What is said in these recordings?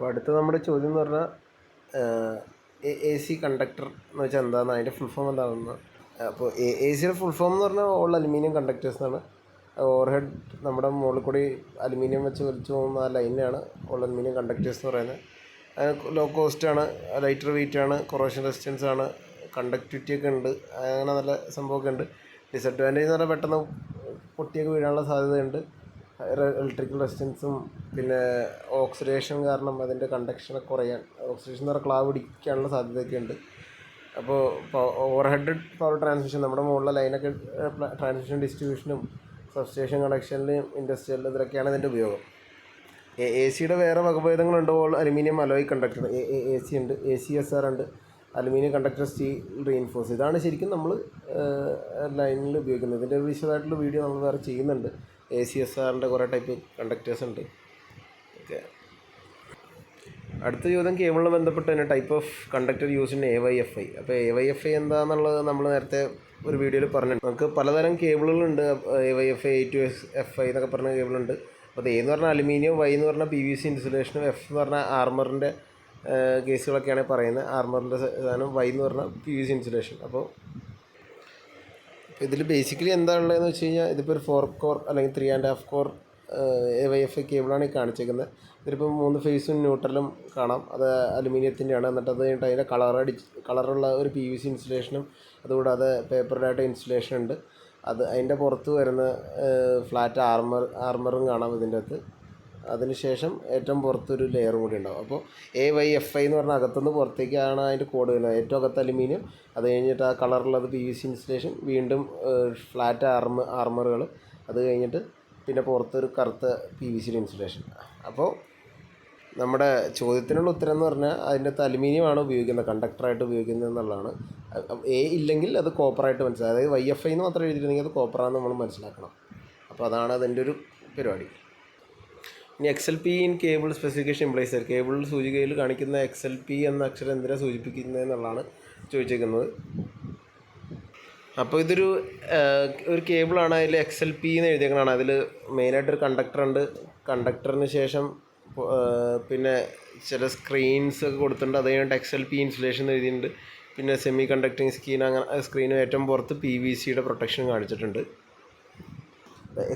അപ്പോൾ അടുത്ത നമ്മുടെ ചോദ്യം എന്ന് പറഞ്ഞാൽ എ സി കണ്ടക്ടർ എന്ന് വെച്ചാൽ എന്താണെന്ന് അതിൻ്റെ ഫുൾ ഫോം എന്താണെന്ന്. അപ്പോൾ എ സിയുടെ ഫുൾ ഫോം എന്ന് പറഞ്ഞാൽ ഓൾ അലുമിനിയം കണ്ടക്ടേഴ്സ് എന്നാണ്. ഓവർഹെഡ് നമ്മുടെ മുകളിൽ കൂടി അലുമിനിയം വെച്ച് വലിച്ചു പോകുന്ന ആ ലൈനാണ് ഓൾ അലുമിനിയം കണ്ടക്ടേഴ്സ് എന്ന് പറയുന്നത്. ലോ കോസ്റ്റാണ്, ലൈറ്റർ വെയിറ്റ് ആണ്, കൊറോഷൻ റെസിസ്റ്റൻസ് ആണ്, കണ്ടക്ടിവിറ്റി ഒക്കെ ഉണ്ട്, അങ്ങനെ നല്ല സംഭവമൊക്കെ ഉണ്ട്. ഡിസഡ്വാൻറ്റേജ് എന്ന് പറഞ്ഞാൽ പെട്ടെന്ന് പൊട്ടിയൊക്കെ വീഴാനുള്ള സാധ്യതയുണ്ട്. ഇലക്ട്രിക്കൽ റെസിസ്റ്റൻസും പിന്നെ ഓക്സിഡേഷൻ കാരണം അതിൻ്റെ കണ്ടക്ഷനൊക്കെ കുറയാൻ, ഓക്സിഡേഷൻ എന്ന് പറഞ്ഞാൽ ക്ലാവ് പിടിക്കാനുള്ള സാധ്യതയൊക്കെ ഉണ്ട്. അപ്പോൾ ഓവർഹെഡ് പവർ ട്രാൻസ്മിഷൻ നമ്മുടെ മുകളിലെ ലൈനൊക്കെ ട്രാൻസ്മിഷൻ ഡിസ്ട്രിബ്യൂഷനും സബ്സ്റ്റേഷൻ കണക്ഷനിലും ഇൻഡസ്ട്രിയലിലും ഇതിലൊക്കെയാണ് ഇതിൻ്റെ ഉപയോഗം. എ സിയുടെ വേറെ വകഭേദങ്ങളുണ്ട്. All aluminium alloy conductor A C ഉണ്ട്, ACSR ഉണ്ട്, അലുമിനിയം കണ്ടക്ടർ സ്റ്റീൽ റീഇൻഫോഴ്സ്. ഇതാണ് ശരിക്കും നമ്മൾ ലൈനിൽ ഉപയോഗിക്കുന്നത്. ഇതിൻ്റെ വിശദമായിട്ടുള്ള വീഡിയോ നമ്മൾ വേറെ ചെയ്യുന്നുണ്ട്. ACSRൻ്റെ കുറേ ടൈപ്പ് കണ്ടക്ടേഴ്സ് ഉണ്ട്. ഓക്കെ, അടുത്ത ചോദ്യം കേബിളിന് ബന്ധപ്പെട്ട് തന്നെ type of conductor use in AYFI. അപ്പോൾ AYFI എന്താണെന്നുള്ളത് നമ്മൾ നേരത്തെ ഒരു വീഡിയോയിൽ പറഞ്ഞിട്ടുണ്ട്. നമുക്ക് പലതരം കേബിളുകളുണ്ട്. AYFI, A2FI എന്നൊക്കെ പറഞ്ഞ കേബിളുണ്ട്. അപ്പോൾ A എന്ന് പറഞ്ഞാൽ അലുമിനിയം, Y എന്ന് പറഞ്ഞാൽ PVC ഇൻസുലേഷനും, F എന്ന് പറഞ്ഞാൽ ആർമറിൻ്റെ കേസുകളൊക്കെയാണ് പറയുന്നത്. ആർമറിൻ്റെ സാധനം, Y എന്ന് പറഞ്ഞാൽ PVC ഇൻസുലേഷൻ. അപ്പോൾ ഇതിൽ ബേസിക്കലി എന്താ ഉള്ളതെന്ന് വെച്ച് കഴിഞ്ഞാൽ ഇതിപ്പോൾ ഒരു 4 കോർ അല്ലെങ്കിൽ 3.5 കോർ AYFI കേബിളാണ് ഈ കാണിച്ചേക്കുന്നത്. ഇതിലിപ്പോൾ 3 ഫേസും ന്യൂട്രലും കാണാം. അത് അലുമിനിയത്തിൻ്റെയാണ്. എന്നിട്ട് അത് കഴിഞ്ഞിട്ട് അതിൻ്റെ കളറുള്ള ഒരു PVC ഇൻസുലേഷനും അതുകൂടാതെ പേപ്പർ ഡാറ്റ ഇൻസുലേഷൻ ഉണ്ട്. അതിൻ്റെ പുറത്ത് വരുന്ന ഫ്ലാറ്റ് ആർമറും കാണാം ഇതിൻ്റെ അകത്ത്. അതിനുശേഷം ഏറ്റവും പുറത്തൊരു ലെയറും കൂടി ഉണ്ടാവും. അപ്പോൾ AYFI എന്ന് പറഞ്ഞാൽ അകത്തുനിന്ന് പുറത്തേക്കാണ് അതിൻ്റെ കോഡ് വരുന്നത്. ഏറ്റവും അകത്ത് അലുമിനിയം, അത് കഴിഞ്ഞിട്ട് ആ കളറുള്ളത് PVC ഇൻസുലേഷൻ, വീണ്ടും ഫ്ലാറ്റ് ആർമറുകൾ, അത് കഴിഞ്ഞിട്ട് പിന്നെ പുറത്തൊരു കറുത്ത PVC ഇൻസുലേഷൻ. അപ്പോൾ നമ്മുടെ ചോദ്യത്തിനുള്ള ഉത്തരം എന്ന് പറഞ്ഞാൽ അതിൻ്റെ അകത്ത് അലുമിനിയമാണ് ഉപയോഗിക്കുന്നത്, കണ്ടക്ടറായിട്ട് ഉപയോഗിക്കുന്നത് എന്നുള്ളതാണ്. ഇല്ലെങ്കിൽ അത് കോപ്പറായിട്ട് മനസ്സിലാക്കുക. അതായത് YFI എന്ന് മാത്രം എഴുതിയിട്ടുണ്ടെങ്കിൽ അത് കോപ്പറാണെന്ന് നമ്മൾ മനസ്സിലാക്കണം. അപ്പോൾ അതാണ് അതിൻ്റെ ഒരു പരിപാടി. ഇനി XLP in cable specification implies. Cable സൂചികയിൽ കാണിക്കുന്ന XLP എന്ന അക്ഷരം എന്തിനാണ് സൂചിപ്പിക്കുന്നത് എന്നുള്ളതാണ് ചോദിച്ചേക്കുന്നത്. അപ്പോൾ ഇതൊരു കേബിളാണ്. അതിൽ XLP എന്ന് എഴുതിയേക്കണതാണ്. അതിൽ മെയിനായിട്ടൊരു കണ്ടക്ടറുണ്ട്. കണ്ടക്ടറിന് ശേഷം പിന്നെ ചില സ്ക്രീൻസ് ഒക്കെ കൊടുത്തിട്ടുണ്ട്. അത് കഴിഞ്ഞിട്ട് XLP ഇൻസുലേഷൻ എഴുതിയിട്ടുണ്ട്. പിന്നെ സെമി കണ്ടക്ടിങ് സ്ക്രീനും ഏറ്റവും പുറത്ത് PVCയുടെ പ്രൊട്ടക്ഷൻ കാണിച്ചിട്ടുണ്ട്.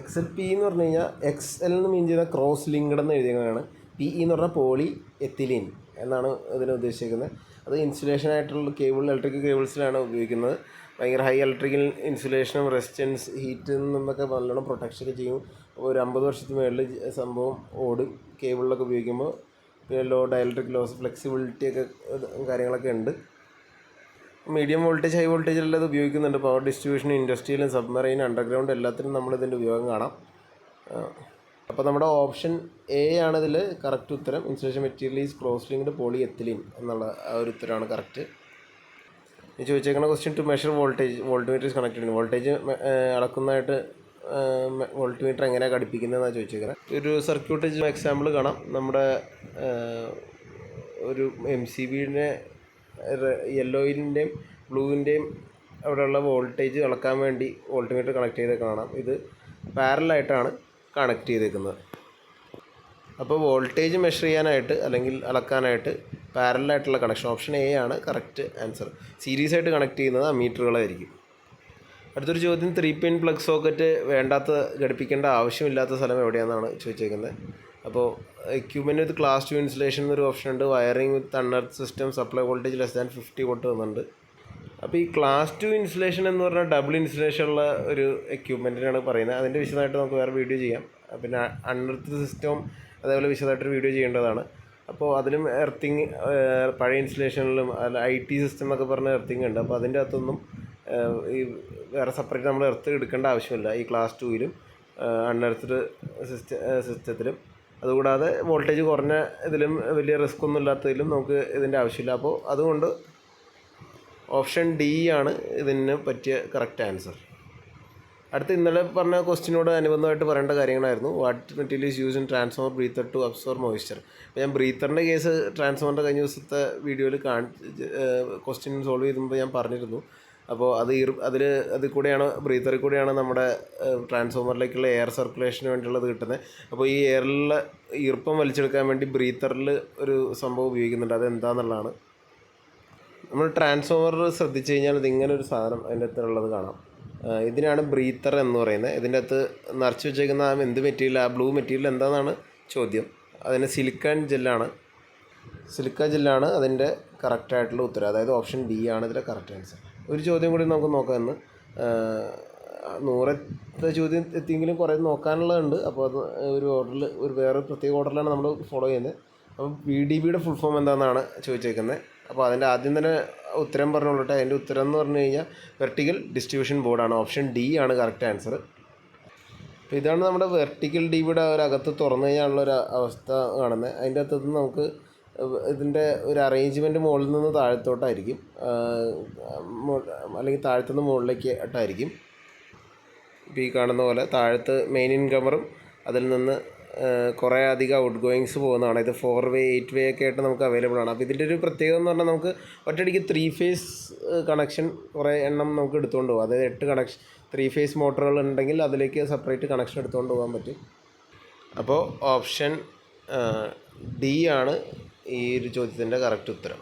XLP എന്ന് പറഞ്ഞു കഴിഞ്ഞാൽ XL എന്ന് മീൻ ചെയ്യുന്ന ക്രോസ് ലിങ്ക്ഡ് എന്ന് എഴുതിയതാണ്. PE എന്ന് പറഞ്ഞാൽ പോളി എത്തിലീൻ എന്നാണ് ഇതിനെ ഉദ്ദേശിക്കുന്നത്. അത് ഇൻസുലേഷനായിട്ടുള്ള ഇലക്ട്രിക്കൽ കേബിൾസിലാണ് ഉപയോഗിക്കുന്നത്. ഭയങ്കര ഹൈ ഇലക്ട്രിക്കൽ ഇൻസുലേഷനും റെസിസ്റ്റൻസ് ഹീറ്റിൽ നിന്നൊക്കെ നല്ലോണം പ്രൊട്ടക്ഷനൊക്കെ ചെയ്യും. ഒരു 50 വർഷത്തിന് മുകളിൽ സംഭവം ഓടും കേബിളിലൊക്കെ ഉപയോഗിക്കുമ്പോൾ. പിന്നെ ലോ ഡയലക്ട്രിക് ലോസ്, ഫ്ലെക്സിബിലിറ്റി ഒക്കെ കാര്യങ്ങളൊക്കെ ഉണ്ട്. മീഡിയം വോൾട്ടേജ്, ഹൈ വോൾട്ടേജിലെല്ലാം ഇത് ഉപയോഗിക്കുന്നുണ്ട്. പവർ ഡിസ്ട്രിബ്യൂഷൻ, ഇൻഡസ്ട്രിയലും സബ്മറൈൻ, അണ്ടർഗ്രൗണ്ട് എല്ലാത്തിനും നമ്മളിതിൻ്റെ ഉപയോഗം കാണാം. അപ്പോൾ നമ്മുടെ ഓപ്ഷൻ A ആണ് ഇതിൽ കറക്റ്റ് ഉത്തരം. Insulation material is cross linked polyethylene എന്നുള്ള ആ ഒരു ഉത്തരമാണ് കറക്റ്റ്. ഈ ചോദിച്ചേക്കുന്ന question to measure voltmeter is connected. Voltage അളക്കുന്നതായിട്ട് വോൾട്ട്മീറ്റർ എങ്ങനെയാണ് ഘടിപ്പിക്കുന്നതെന്നാണ് ചോദിച്ചേക്കുന്നത്. ഒരു സർക്യൂട്ട് എക്സാമ്പിൾ കാണാം. നമ്മുടെ ഒരു MCBയുടെ യെല്ലോയിൻ്റെയും ബ്ലൂവിൻ്റെയും അവിടെയുള്ള വോൾട്ടേജ് അളക്കാൻ വേണ്ടി വോൾട്ട്മീറ്റർ കണക്ട് ചെയ്ത് കാണാം. ഇത് പാരലായിട്ടാണ് കണക്ട് ചെയ്തേക്കുന്നത്. അപ്പോൾ വോൾട്ടേജ് മെഷർ ചെയ്യാനായിട്ട് അല്ലെങ്കിൽ അളക്കാനായിട്ട് പാരലായിട്ടുള്ള കണക്ഷൻ ഓപ്ഷൻ A ആണ് കറക്റ്റ് ആൻസർ. സീരീസ് ആയിട്ട് കണക്ട് ചെയ്യുന്നത് അമ്മീറ്ററുകളായിരിക്കും. അടുത്തൊരു ചോദ്യം, 3-പിൻ പ്ലഗ് സോക്കറ്റ് ഘടിപ്പിക്കേണ്ട ആവശ്യമില്ലാത്ത സ്ഥലം എവിടെയാണെന്നാണ് ചോദിച്ചേക്കുന്നത്. അപ്പോൾ എക്യുപ്മെൻറ്റ് വിത്ത് ക്ലാസ് 2 ഇൻസുലേഷൻ എന്നൊരു ഓപ്ഷൻ ഉണ്ട്. Wiring with unearth system, supply voltage less than 50 volt വന്നിട്ടുണ്ട്. അപ്പോൾ ഈ ക്ലാസ് 2 ഇൻസുലേഷൻ എന്ന് പറഞ്ഞാൽ ഡബിൾ ഇൻസുലേഷൻ ഉള്ള ഒരു എക്യുപ്മെൻറ്റിനാണ് പറയുന്നത്. അതിൻ്റെ വിശദമായിട്ട് നമുക്ക് വേറെ വീഡിയോ ചെയ്യാം. പിന്നെ അൺഎർത്ത് സിസ്റ്റവും അതേപോലെ വിശദമായിട്ടൊരു വീഡിയോ ചെയ്യേണ്ടതാണ്. അപ്പോൾ അതിലും എർത്തിങ് പഴയ ഇൻസുലേഷനിലും IT സിസ്റ്റം എന്നൊക്കെ പറഞ്ഞ എർത്തിങ് ഉണ്ട്. അപ്പോൾ അതിൻ്റെ അകത്തൊന്നും ഈ വേറെ സെപ്പറേറ്റ് നമ്മൾ എർത്ത് എടുക്കേണ്ട ആവശ്യമില്ല ഈ ക്ലാസ് 2-ലും അൺഎർത്ത് സിസ്റ്റത്തിലും. അതുകൂടാതെ വോൾട്ടേജ് കുറഞ്ഞ ഇതിലും വലിയ റിസ്ക് ഒന്നും ഇല്ലാത്തതിലും നമുക്ക് ഇതിൻ്റെ ആവശ്യമില്ല. അപ്പോൾ അതുകൊണ്ട് ഓപ്ഷൻ D ആണ് ഇതിന് പറ്റിയ കറക്റ്റ് ആൻസർ. അടുത്ത് ഇന്നലെ പറഞ്ഞ ക്വസ്റ്റിനോട് അനുബന്ധമായിട്ട് പറയേണ്ട കാര്യങ്ങളായിരുന്നു. What material is use in transformer breather to absorb moisture. അപ്പോൾ ഞാൻ ബ്രീത്തറിൻ്റെ കേസ് ട്രാൻസ്ഫോമറിൻ്റെ കഴിഞ്ഞ ദിവസത്തെ വീഡിയോയിൽ ക്വസ്റ്റ്യൻ സോൾവ് ചെയ്തുമ്പോൾ ഞാൻ പറഞ്ഞിരുന്നു. അപ്പോൾ അതിൽ കൂടെയാണ് ബ്രീത്തറിൽ കൂടെയാണ് നമ്മുടെ ട്രാൻസ്ഫോമറിലേക്കുള്ള എയർ സർക്കുലേഷന് വേണ്ടിയുള്ളത് കിട്ടുന്നത്. അപ്പോൾ ഈ എയറിലുള്ള ഈർപ്പം വലിച്ചെടുക്കാൻ വേണ്ടി ബ്രീത്തറിൽ ഒരു സംഭവം ഉപയോഗിക്കുന്നുണ്ട്. അതെന്താണെന്നുള്ളതാണ്. നമ്മൾ ട്രാൻസ്ഫോമർ ശ്രദ്ധിച്ചു കഴിഞ്ഞാൽ ഇതിങ്ങനെ ഒരു സാധനം അതിൻ്റെ അകത്തുള്ളത് കാണാം. ഇതിനാണ് ബ്രീത്തർ എന്ന് പറയുന്നത്. ഇതിൻ്റെ അകത്ത് നിറച്ച് വെച്ചേക്കുന്ന എന്ത് മെറ്റീരിയൽ, ആ ബ്ലൂ മെറ്റീരിയൽ എന്താണെന്നാണ് ചോദ്യം. അതിന് സിലിക്കൺ ജെല്ലാണ് അതിൻ്റെ കറക്റ്റായിട്ടുള്ള ഉത്തരം. അതായത് ഓപ്ഷൻ ഡി ആണ് ഇതിൻ്റെ കറക്റ്റ് ആൻസർ. ഒരു ചോദ്യം കൂടി നമുക്ക് നോക്കാം ഇന്ന്. 100ത്തെ ചോദ്യം എത്തിയെങ്കിലും കുറേ നോക്കാനുള്ളതുണ്ട്. അപ്പോൾ അത് ഒരു വേറെ പ്രത്യേക ഓർഡറിലാണ് നമ്മൾ ഫോളോ ചെയ്യുന്നത്. അപ്പോൾ VDBയുടെ ഫുൾ ഫോം എന്താണെന്നാണ് ചോദിച്ചേക്കുന്നത്. അപ്പോൾ അതിൻ്റെ ആദ്യം തന്നെ ഉത്തരം പറഞ്ഞുകൊള്ളട്ടെ. അതിൻ്റെ ഉത്തരം എന്ന് പറഞ്ഞു കഴിഞ്ഞാൽ വെർട്ടിക്കൽ ഡിസ്ട്രിബ്യൂഷൻ ബോർഡാണ്. ഓപ്ഷൻ ഡി ആണ് കറക്റ്റ് ആൻസർ. അപ്പോൾ ഇതാണ് നമ്മുടെ വെർട്ടിക്കൽ DBയുടെ ഒരകത്ത് തുറന്നു കഴിഞ്ഞാലുള്ളൊരു അവസ്ഥ കാണുന്നത്. അതിൻ്റെ അകത്ത് നമുക്ക് ഇതിൻ്റെ ഒരു അറേഞ്ച്മെൻറ്റ് മുകളിൽ നിന്ന് താഴത്തോട്ടായിരിക്കും, അല്ലെങ്കിൽ താഴത്തുനിന്ന് മുകളിലേക്ക് ആയിട്ടായിരിക്കും. ഇപ്പോൾ ഈ കാണുന്ന പോലെ താഴത്ത് മെയിൻ ഇൻകമറും അതിൽ നിന്ന് കുറേ അധികം ഔട്ട് ഗോയിങ്സ് പോകുന്നതാണ്. ഇത് 4 വേ 8 വേ ഒക്കെ ആയിട്ട് നമുക്ക് അവൈലബിൾ ആണ്. അപ്പോൾ ഇതിൻ്റെ ഒരു പ്രത്യേകത എന്ന് പറഞ്ഞാൽ നമുക്ക് ഒറ്റയടിക്ക് 3 ഫേസ് കണക്ഷൻ കുറേ എണ്ണം നമുക്ക് എടുത്തുകൊണ്ട് പോകാം. അതായത് 8 3 ഫേസ് മോട്ടറുകൾ ഉണ്ടെങ്കിൽ അതിലേക്ക് സെപ്പറേറ്റ് കണക്ഷൻ എടുത്തുകൊണ്ട് പോകാൻ പറ്റും. അപ്പോൾ ഓപ്ഷൻ ഡി ആണ് ഈ ഒരു ചോദ്യത്തിൻ്റെ കറക്റ്റ് ഉത്തരം.